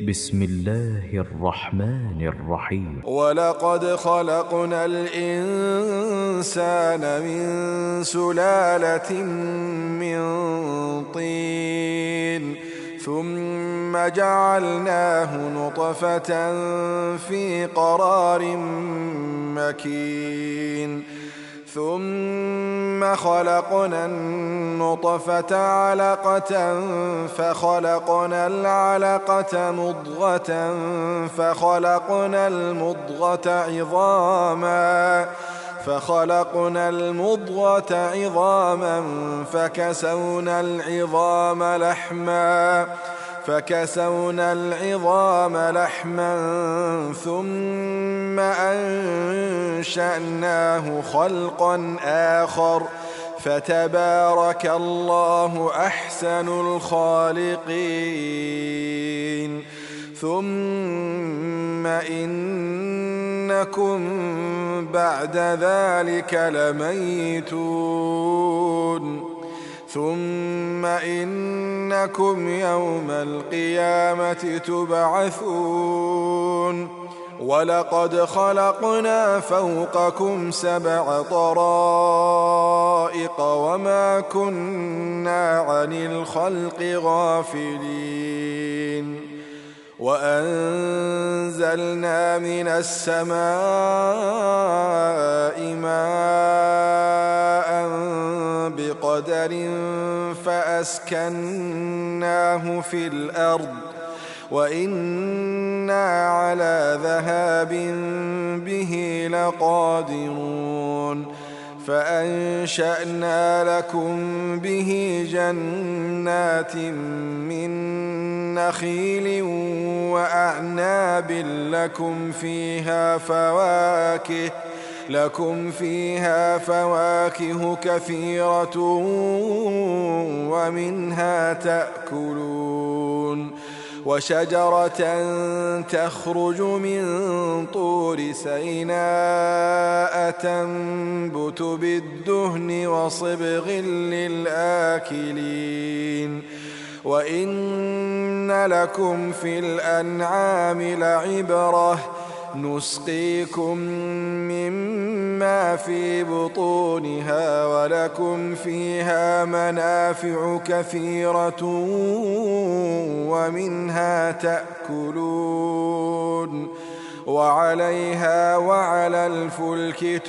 بسم الله الرحمن الرحيم. ولقد خلقنا الإنسان من سلالة من طين ثم جعلناه نطفة في قرار مكين ثم خلقنا النطفة علقة فخلقنا العلقة مضغة فخلقنا المضغة عظاما فكسونا العظام لحما ثم أنشأناه خلقا آخر فتبارك الله أحسن الخالقين. ثم إنكم بعد ذلك لميتون ثم إنكم يوم القيامة تبعثون. ولقد خلقنا فوقكم 7 طرائق وما كنا عن الخلق غافلين. وأنزلنا من السماء ماء بقدر فأسكناه في الأرض وإنا على ذهاب به لقادرون. فأنشأنا لكم به جنات من نخيل وأعناب لكم فيها فواكه كثيرة ومنها تأكلون. وشجرة تخرج من طور سيناء تنبت بالدهن وصبغ للآكلين. وإن لكم في الأنعام لعبرة نسقيكم مما في بطونها ولكم فيها منافع كثيرة ومنها تأكلون وعليها وعلى الفلك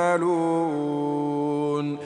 تحملون.